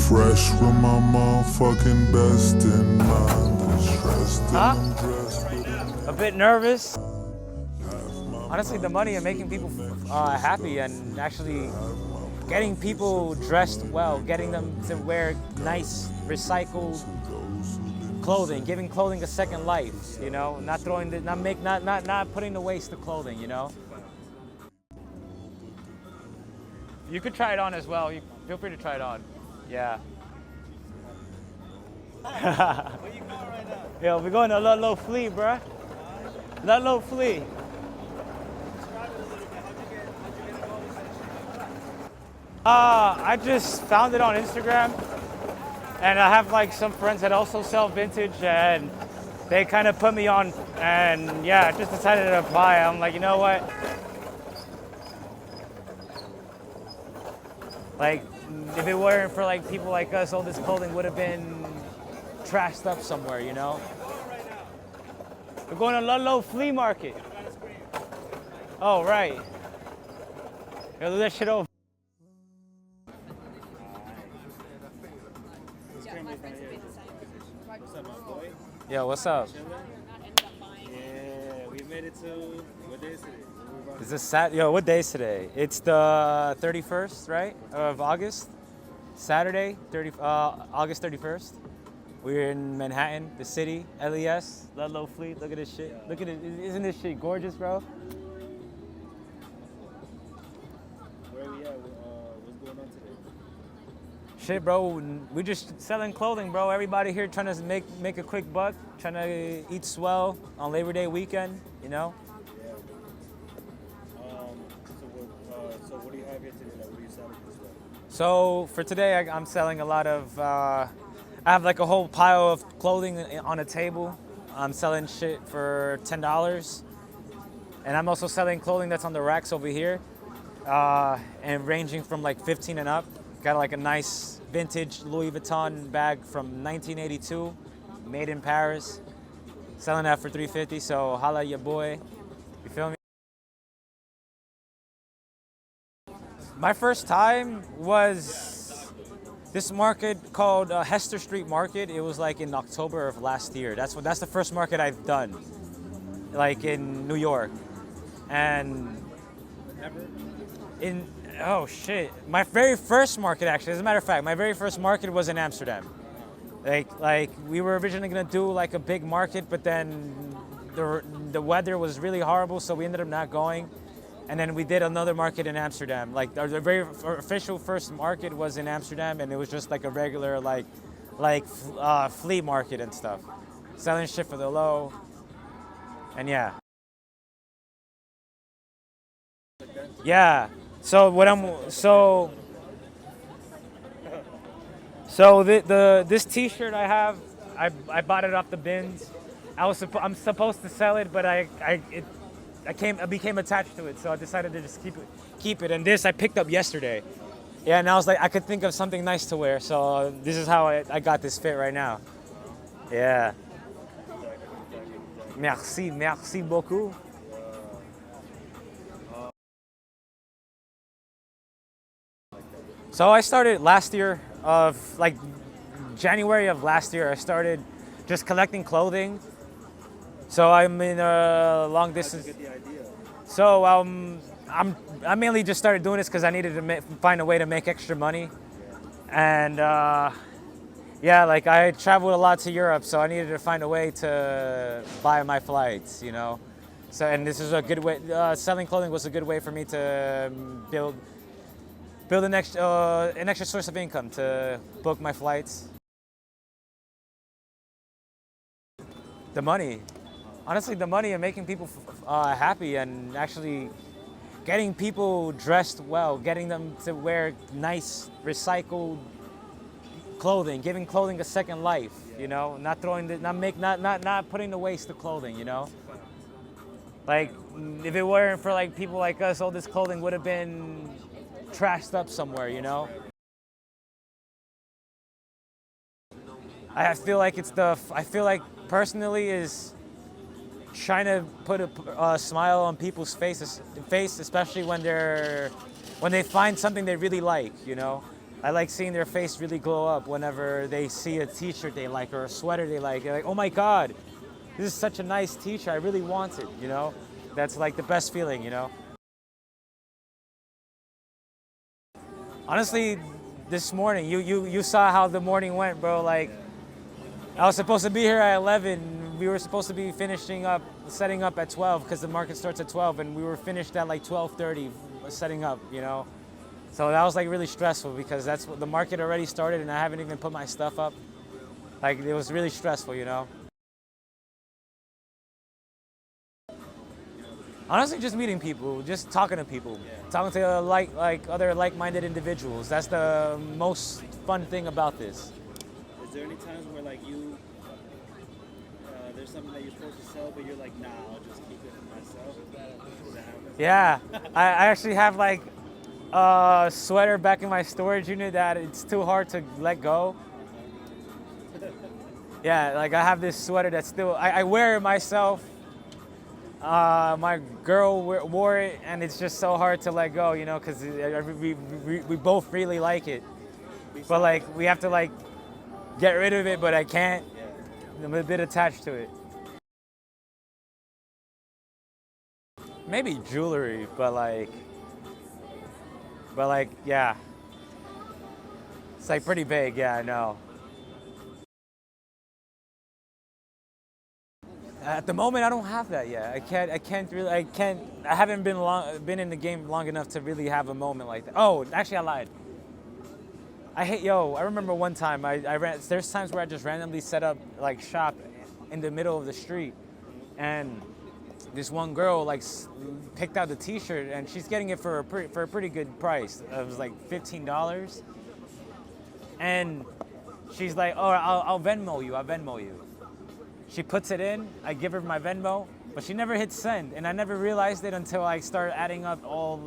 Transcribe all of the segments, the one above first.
Fresh with my motherfucking best in mind. Stressed and I'm dressed with A bit nervous. Honestly, the money and making people happy and actually getting people dressed well, getting them to wear nice, recycled clothing, giving clothing a second life. You know, not throwing, not putting to waste the clothing. You know. You could try it on as well. Feel free to try it on. Yeah. Where you going right now? Yo, we're going to Ludlow Flea, bruh. Ludlow Flea. Describe it a little bit. How'd you get involved with ShyTalks? I just found it on Instagram, and I have like some friends that also sell vintage, and they kind of put me on, and yeah, I just decided to apply. I'm like, you know what? Like, if it weren't for like people like us, all this clothing would have been trashed up somewhere, you know? We're going to Ludlow Flea Market. Oh, right. Yo, do that shit over. What's up, my boy? Yo, what's up? Yeah, we made it to, what day is today? Is this Yo, what day is today? It's the 31st, right, of August? Saturday, August 31st. We're in Manhattan, the city, LES, Ludlow Flea. Look at this shit. Look at it. Isn't this shit gorgeous, bro? Where we at? What's going on today? Shit, bro. We just selling clothing, bro. Everybody here trying to make a quick buck, trying to eat swell on Labor Day weekend, you know? Yeah. So what do you have here today? Like, what are you selling as well? So for today, I'm selling a lot of, I have like a whole pile of clothing on a table. I'm selling shit for $10. And I'm also selling clothing that's on the racks over here, and ranging from like 15 and up. Got like a nice vintage Louis Vuitton bag from 1982, made in Paris. Selling that for $350, so holla at your boy. You feel me? My first time was this market called Hester Street Market. It was like in October of last year. That's the first market I've done, like in New York. And oh shit, my very first market actually, as a matter of fact, my very first market was in Amsterdam. Like we were originally gonna do like a big market, but then the weather was really horrible, so we ended up not going. And then we did another market in Amsterdam. Like our very official first market was in Amsterdam, and it was just like a regular flea market and stuff, selling shit for the low. And yeah. Yeah. So this T-shirt I have, I bought it off the bins. I'm supposed to sell it, but I became attached to it, so I decided to just keep it. And this I picked up yesterday. Yeah, and I was like, I could think of something nice to wear, so this is how I got this fit right now. Yeah. Merci beaucoup. So I started last year January of last year. I started just collecting clothing. So I'm in a long distance. How'd you get the idea? So I mainly just started doing this because I needed to find a way to make extra money, and yeah, like I traveled a lot to Europe, so I needed to find a way to buy my flights, you know. So and this is a good way. Selling clothing was a good way for me to build an extra source of income to book my flights. The money. Honestly, the money and making people happy and actually getting people dressed well, getting them to wear nice, recycled clothing, giving clothing a second life, you know, not putting to waste the clothing, you know. Like, if it weren't for like people like us, all this clothing would have been trashed up somewhere, you know. I feel like personally is trying to put a smile on people's faces, especially when they find something they really like, you know. I like seeing their face really glow up whenever they see a t-shirt they like or a sweater they like. They're like, oh my God, this is such a nice t-shirt. I really want it, you know? That's like the best feeling, you know? Honestly, this morning, you saw how the morning went, bro. Like, I was supposed to be here at 11. We were supposed to be setting up at 12 because the market starts at 12, and we were finished at like 12:30 setting up, you know? So that was like really stressful because that's what the market already started and I haven't even put my stuff up. Like, it was really stressful, you know? Honestly, just meeting people, just talking to people, talking to other like-minded individuals. That's the most fun thing about this. Is there any times where like there's something that you're supposed to sell, but you're like, nah, I'll just keep it for myself? Does that happen? Yeah, I actually have like a sweater back in my storage unit that it's too hard to let go. Yeah, like I have this sweater that's still, I wear it myself. My girl wore it, and it's just so hard to let go, you know, because we both really like it. But like, we have to like get rid of it, but I can't. I'm a bit attached to it. Maybe jewelry, but like, yeah. It's like pretty big, yeah, I know. At the moment, I don't have that yet. I haven't been in the game long enough to really have a moment like that. Oh, actually, I lied. I remember one time there's times where I just randomly set up like shop in the middle of the street, and this one girl like picked out the t-shirt, and she's getting it for a pretty good price. It was like $15. And she's like, oh, I'll Venmo you, I'll Venmo you. She puts it in, I give her my Venmo, but she never hits send, and I never realized it until I started adding up all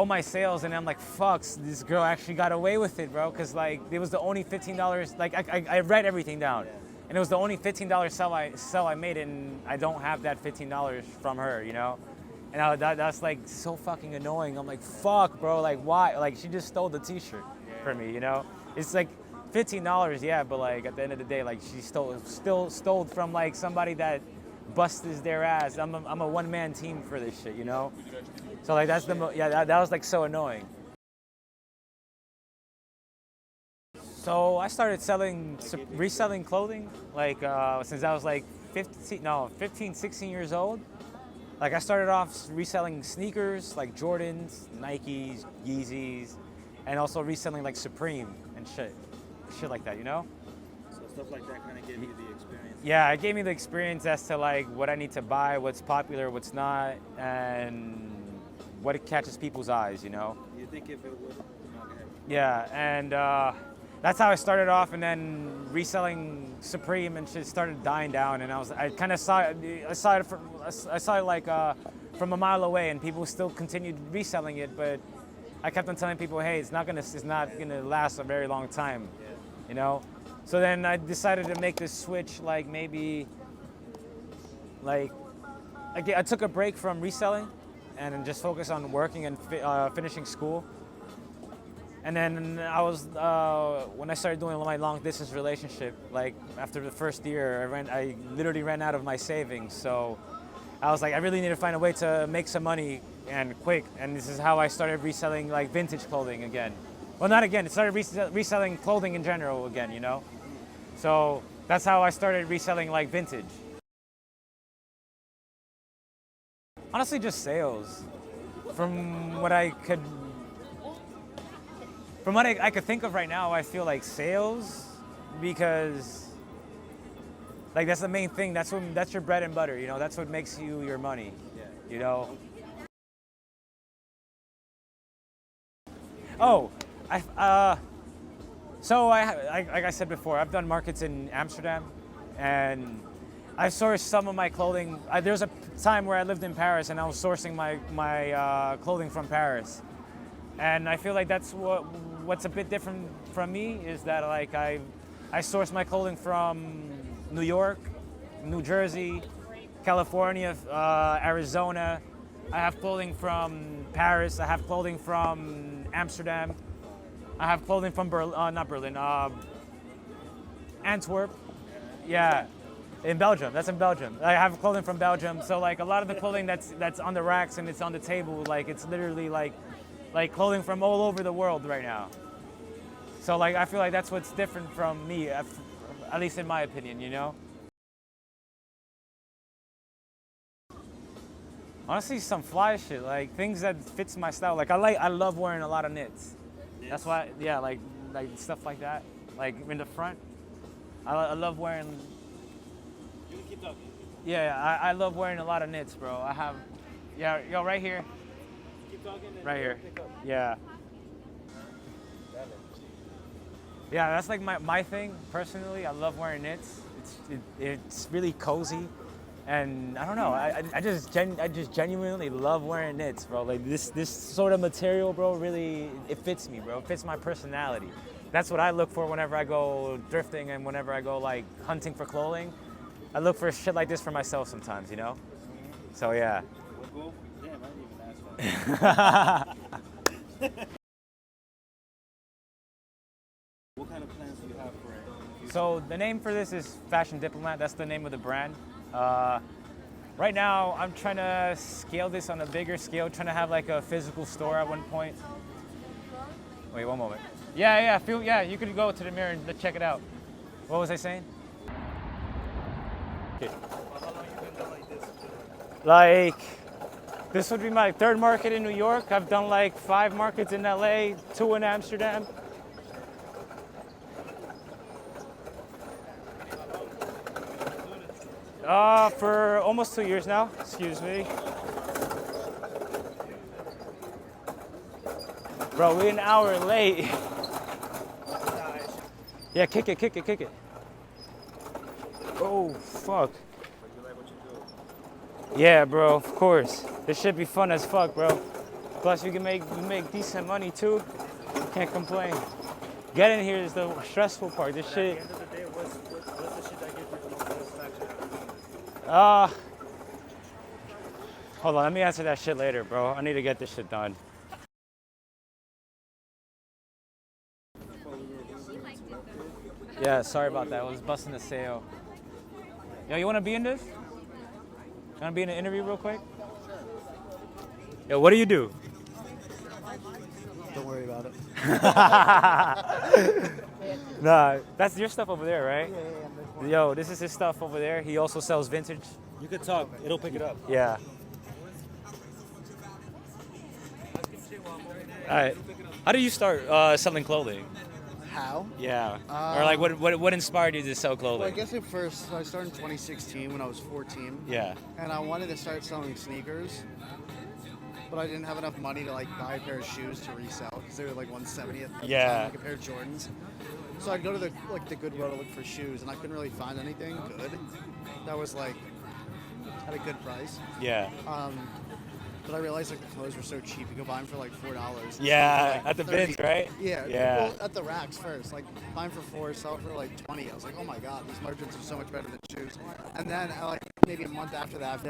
my sales, and I'm like, fuck, this girl actually got away with it, bro, because like it was the only $15. Like I read everything down, and it was the only $15 sell I made, and I don't have that $15 from her, you know. And that's like so fucking annoying. I'm like, fuck, bro, like why? Like she just stole the t-shirt from me, you know. It's like $15, yeah, but like at the end of the day, like she stole from like somebody that busted their ass. I'm a one-man team for this shit, you know. So like that's that was like so annoying. So I started reselling clothing like since I was like 15, 16 years old. Like I started off reselling sneakers like Jordans, Nikes, Yeezys, and also reselling like Supreme and shit like that, you know? So stuff like that kind of gave you the experience. Yeah, it gave me the experience as to like what I need to buy, what's popular, what's not, and what it catches people's eyes, you know? You think if it would, yeah, and that's how I started off, and then reselling Supreme and shit started dying down, and I kind of saw it like from a mile away, and people still continued reselling it, but I kept on telling people, hey, it's not gonna last a very long time, you know. So then I decided to make this switch, like maybe, like I took a break from reselling, and just focus on working and finishing school. And then I was when I started doing my long distance relationship, like after the first year, I literally ran out of my savings. So I was like, I really need to find a way to make some money and quick. And this is how I started reselling like vintage clothing again. Well, not again. It started reselling clothing in general again, you know. So that's how I started reselling like vintage. Honestly, just sales. From what I could think of right now, I feel like sales, because like that's the main thing. That's your bread and butter, you know. That's what makes you your money, you know. Oh, so like I said before, I've done markets in Amsterdam, and I sourced some of my clothing. There was a time where I lived in Paris, and I was sourcing my clothing from Paris. And I feel like that's what's a bit different from me is that like I source my clothing from New York, New Jersey, California, Arizona, I have clothing from Paris. I have clothing from Amsterdam. I have clothing from Berlin, not Berlin, Antwerp. Yeah, in Belgium. That's in Belgium. I have clothing from Belgium. So like a lot of the clothing that's on the racks and it's on the table, like it's literally like clothing from all over the world right now. So like I feel like that's what's different from me, at least in my opinion, you know. Honestly, some fly shit, like things that fits my style. Like I love wearing a lot of knits. That's why, yeah, like stuff like that, like in the front. I love wearing. You can keep talking. Yeah, I love wearing a lot of knits, bro. I have, yeah, yo, right here, Keep talking. And right here. pick up. Yeah. Yeah, that's like my thing personally. I love wearing knits. It's really cozy, and I don't know. I just genuinely love wearing knits, bro. Like this sort of material, bro. Really, it fits me, bro. It fits my personality. That's what I look for whenever I go thrifting and whenever I go like hunting for clothing. I look for shit like this for myself sometimes, you know. So yeah. What goal? Damn, I didn't even ask that. What kind of plans do you have for it? in the future? So the name for this is Fashion Diplomat. That's the name of the brand. Right now, I'm trying to scale this on a bigger scale, trying to have like a physical store at one point. Wait, one moment. Yeah, you could go to the mirror and check it out. What was I saying? Okay. How long you been doing like this? Like, this would be my third market in New York. I've done like 5 markets in LA, 2 in Amsterdam. For almost 2 years now. Excuse me. Bro, we're an hour late. Yeah, kick it. Oh, fuck. But you like what you do? Yeah, bro, of course. This should be fun as fuck, bro. Plus, you make decent money too. Can't complain. Getting here is the stressful part. This At shit. the end of the day, what's the shit that gives you the most satisfaction? Hold on, let me answer that shit later, bro. I need to get this shit done. Yeah, sorry about that. I was busting a sale. Yo, you want to be in this? You want to be in an interview real quick? Yo, what do you do? Don't worry about it. Nah, that's your stuff over there, right? Yo, this is his stuff over there. He also sells vintage. You could talk. It'll pick it up. Yeah. All right. How did you start selling clothing? How? Yeah. Or like, what inspired you to sell Well, I clothing? guess at first I started in 2016 when I was 14. Yeah. And I wanted to start selling sneakers, but I didn't have enough money to like buy a pair of shoes to resell because they were like 170 at the Yeah. time, like a pair of Jordans. So I'd go to the Goodwill to look for shoes, and I couldn't really find anything good that was like at a good price. Yeah. But I realized like the clothes were so cheap. You could buy them for like $4. Yeah. Like At the 30. bins, right? Yeah. Yeah. Well, at the racks first. Like buy 'em for $4, sell it for like 20. I was like, oh my god, these margins are so much better than shoes. And then like maybe a month after that,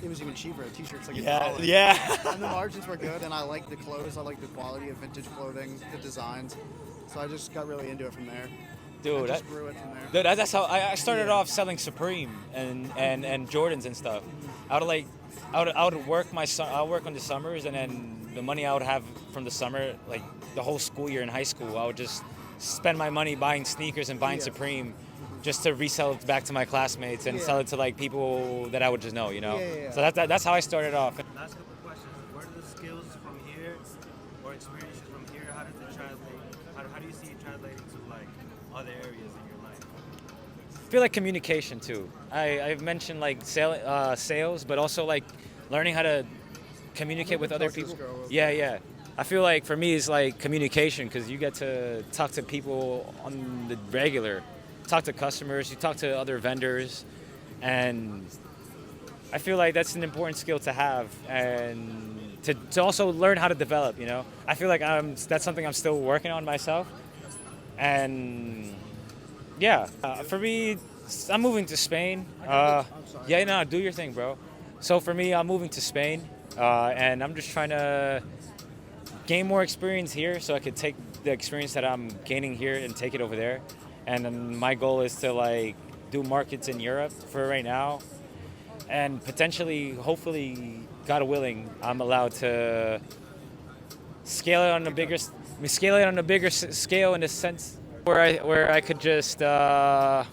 it was even cheaper. T-shirts like Yeah. $1. Yeah. And the margins were good, and I liked the clothes. I liked the quality of vintage clothing, the designs. So I just got really into it from there. Dude, I just grew it from there. Dude, that's how I started Yeah. off selling Supreme and Jordans and stuff. I would work I'll work on the summers, and then the money I would have from the summer, like the whole school year in high school, I would just spend my money buying sneakers and buying Yeah. Supreme, just to resell it back to my classmates and sell it to like people that I would just know, you know. Yeah. So that's how I started off. Last couple of questions. Where do the skills from here or experiences from here, how does it translate? How do you see it translating to like other areas in your life? I feel like communication too. I've mentioned like sales, but also like learning how to communicate with other Talk to this people. girl real Yeah. I feel like for me it's like communication because you get to talk to people on the regular, talk to customers, you talk to other vendors, and I feel like that's an important skill to have and to also learn how to develop. You know, I feel like that's something I'm still working on myself, and yeah, for me, I'm moving to Spain. I'm sorry. Yeah, no, do your thing, bro. So for me, I'm moving to Spain, And I'm just trying to gain more experience here so I could take the experience that I'm gaining here and take it over there. And then my goal is to like do markets in Europe for right now, and potentially, hopefully, God willing, I'm allowed to scale it on a bigger scale in a sense where I could just have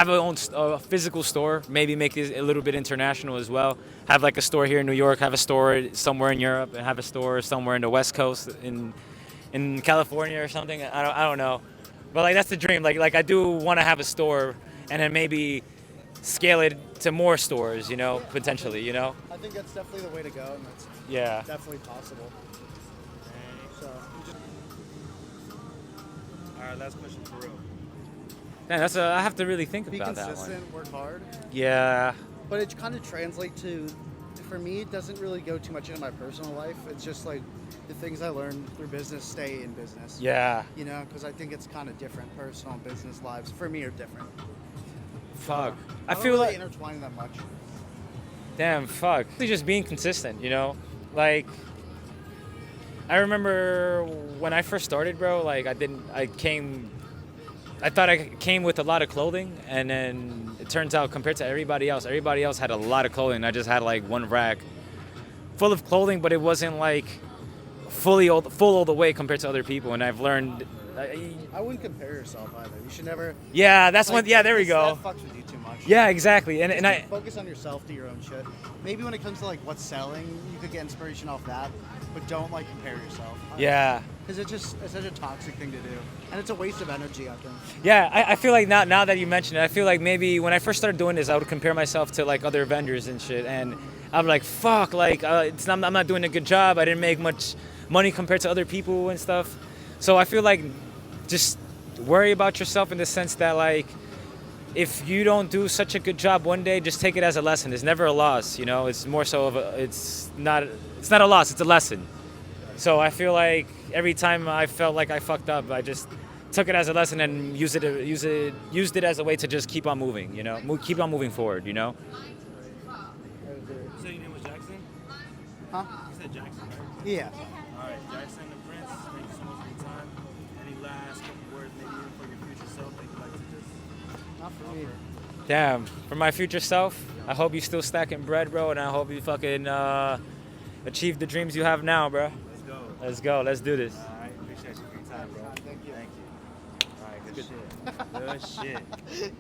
a physical store, maybe make it a little bit international as well. Have like a store here in New York, have a store somewhere in Europe, and have a store somewhere in the West Coast in California or something. I don't know, but like that's the dream. Like I do want to have a store, and then maybe scale it to more stores. You know, potentially. You know. I think that's definitely the way to go, and that's Yeah. definitely possible. So you just All right, last question for real. Man, I have to really think be about that one. consistent, work hard. Yeah. But it kind of translates to, for me, it doesn't really go too much into my personal life. It's just like the things I learned through business stay in business. Yeah. You know, because I think it's kind of different. Personal and business lives, for me, are different. Fuck. I I don't feel really like. intertwine that much. Damn, fuck. Just being consistent, you know? Like, I remember when I first started, bro, like, I thought I came with a lot of clothing, and then it turns out compared to everybody else had a lot of clothing. I just had, like, one rack full of clothing, but it wasn't, like, full all the way compared to other people, and I've learned. I wouldn't compare yourself either. You should never. Yeah, that's like, one. Yeah, there we go. That fucks with you too much. Yeah, exactly. And Just I. focus on yourself, do your own shit. Maybe when it comes to like what's selling, you could get inspiration off that, but don't like compare yourself. Yeah. Because it's such a toxic thing to do, and it's a waste of energy, I think. Yeah, I feel like now that you mention it, I feel like maybe when I first started doing this, I would compare myself to like other vendors and shit, and I'm like, fuck, like I'm not doing a good job. I didn't make much money compared to other people and stuff. So I feel like just worry about yourself in the sense that like if you don't do such a good job one day, just take it as a lesson. It's never a loss, you know. It's more so of it's not a loss. It's a lesson. So I feel like every time I felt like I fucked up, I just took it as a lesson and used it as a way to just keep on moving, you know, keep on moving forward, you know. So your name was Jackson? Huh? You said Jackson, right? Yeah. All right, Jackson and Prince, thank you so much for your time. Any last couple words, maybe even for your future self that you'd like to just Not for me. Damn, for my future self, I hope you still stacking bread, bro, and I hope you fucking achieve the dreams you have now, bro. Let's go. Let's go. Let's do this. All right, appreciate you for your time, bro. Thank you. Thank you. All right, good shit. Good shit.